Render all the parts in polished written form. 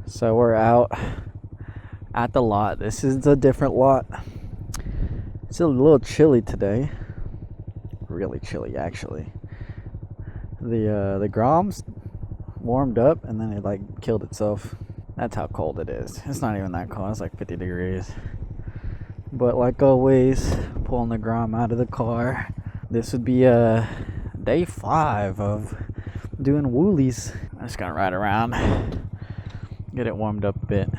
So we're out at the lot. This is a different lot. It's a little chilly today. Really chilly, actually. The Grom's warmed up and then it like killed itself. That's how cold it is. It's not even that cold. It's like 50 degrees. But like always, pulling the Grom out of the car. This would be day 5 of doing wheelies. I'm just gonna ride around, get it warmed up a bit.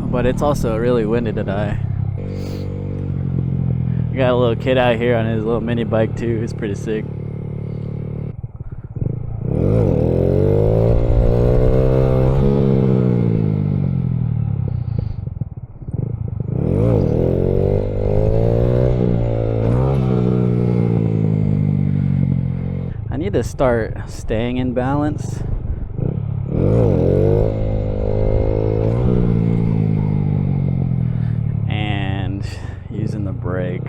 But it's also really windy today. We got a little kid out here on his little mini bike too. It's pretty sick. I need to start staying in balance. And using the brake.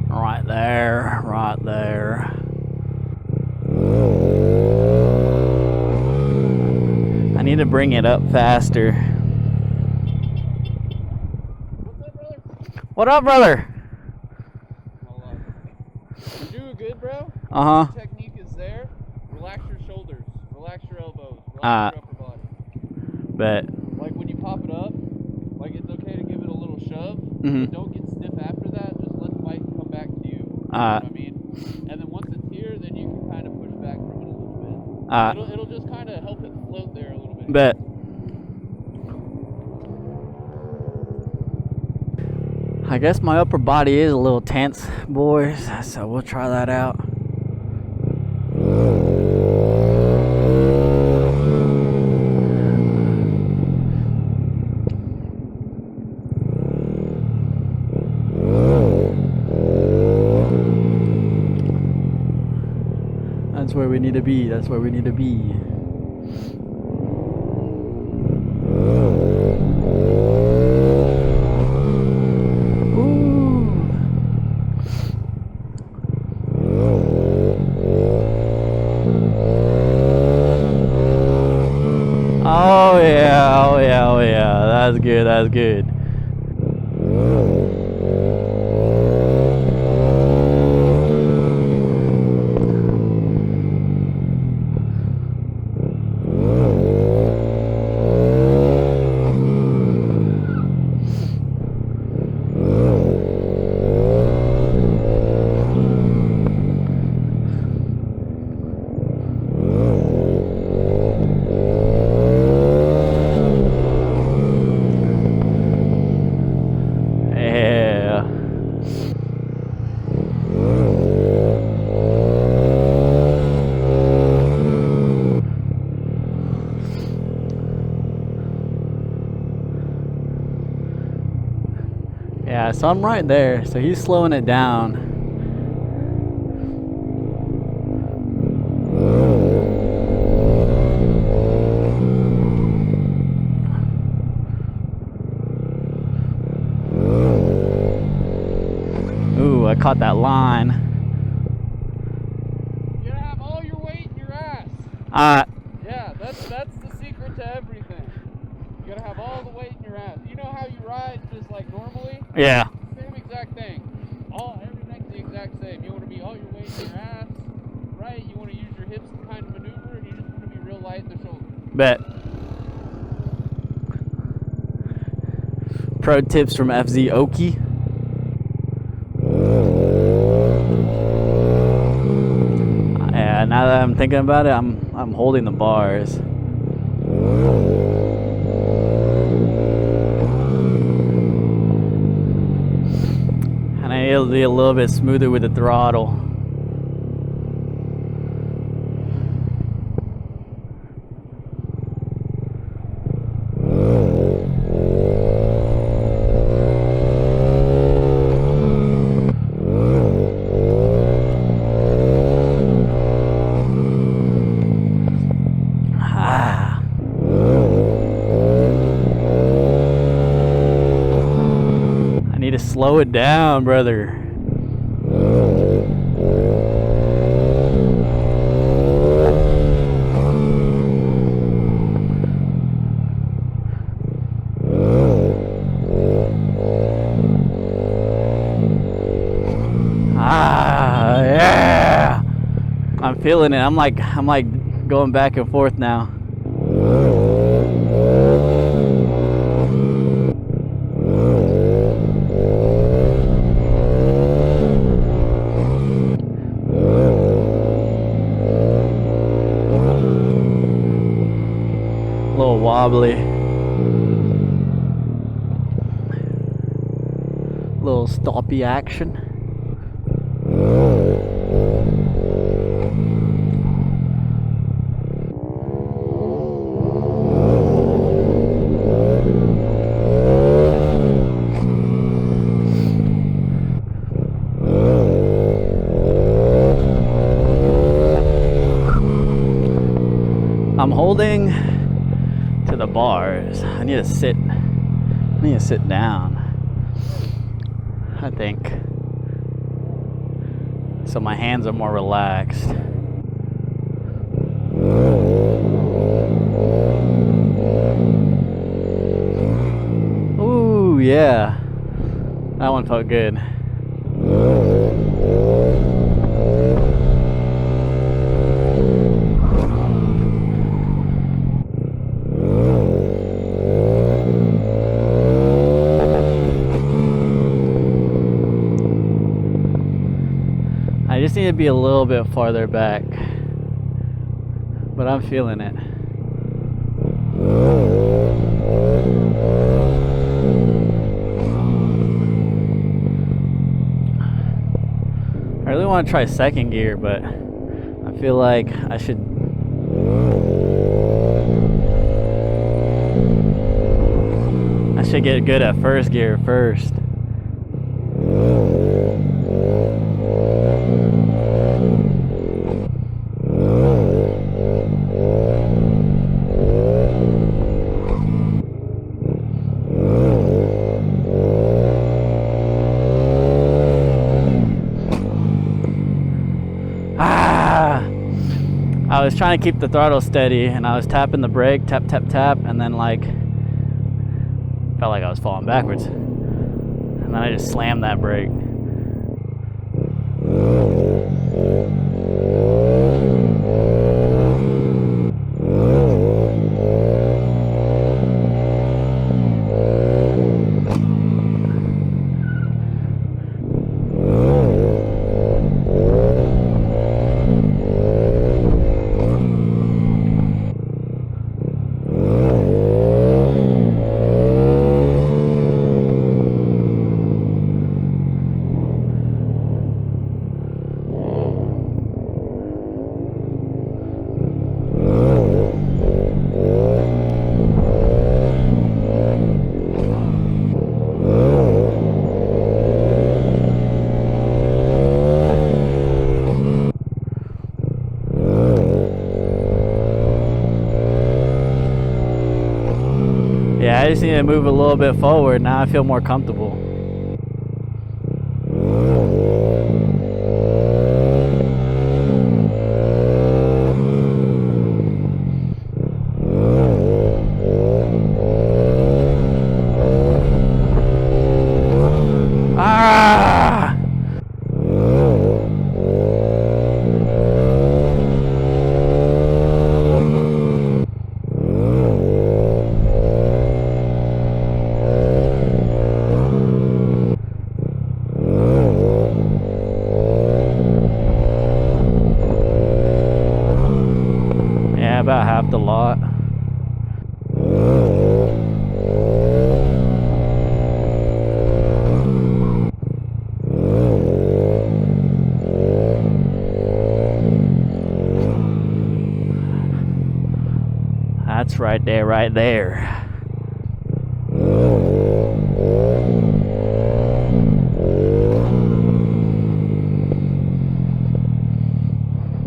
Right there, right there. I need to bring it up faster. What up, brother? Hold on. You're doing good, bro. Uh-huh. Your technique is there. Relax your shoulders. Relax your elbows. Relax your upper body. Bet. Like when you pop it up, like it's okay to give it a little shove. Mm-hmm. But don't get stiff after that. Just let the bike come back to you. You know what I mean? And then once it's here, then you can kind of push back from it a little bit. It'll just kind of help it float there a little bit. Bet. I guess my upper body is a little tense, boys, so we'll try that out. That's where we need to be. That's where we need to be. Oh yeah, that's good, that's good. Yeah, so I'm right there. So he's slowing it down. Ooh, I caught that line. You gotta have all your weight in your ass. Yeah, that's the secret to everything. You gotta have all the weight in your ass. You know how you ride just like normally? Yeah. Same exact thing. Everything's the exact same. You want to be all your weight in your ass, right? You want to use your hips to kind of maneuver, and you just want to be real light in the shoulders. Bet. Pro tips from FZ Oki. Yeah, now that I'm thinking about it, I'm holding the bars. And I need to be a little bit smoother with the throttle. Slow it down, brother. Ah, yeah. I'm feeling it. I'm like going back and forth now. A little wobbly. Little stoppy action. I'm holding to the bars. I need to sit down, I think, so my hands are more relaxed. Ooh, yeah, that one felt good. I just need to be a little bit farther back, but I'm feeling it. I really want to try second gear, but I feel like I should get good at first gear first. I was trying to keep the throttle steady and I was tapping the brake, tap, tap, tap, and then like felt like I was falling backwards. And then I just slammed that brake. Yeah, I just need to move a little bit forward. Now I feel more comfortable. Ah! About half the lot. That's right there, right there.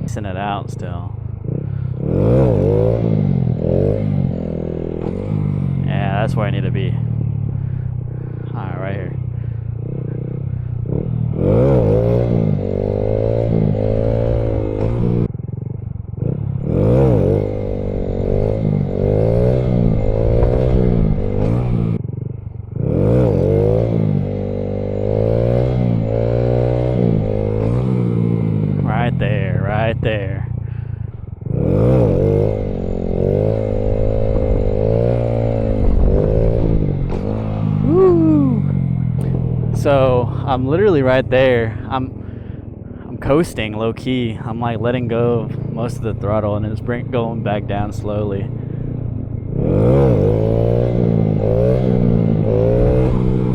Mixing it out still. Yeah, that's where I need to be. Alright, right here. I'm literally right there. I'm coasting low key. I'm like letting go of most of the throttle and it's going back down slowly.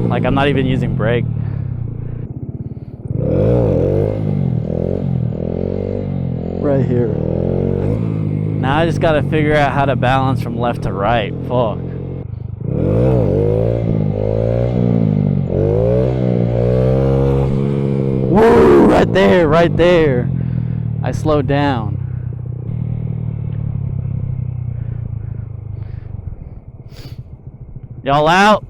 Like I'm not even using brake. Right here. Now I just gotta figure out how to balance from left to right. Fuck. Woo! Right there, right there. I slowed down. Y'all out?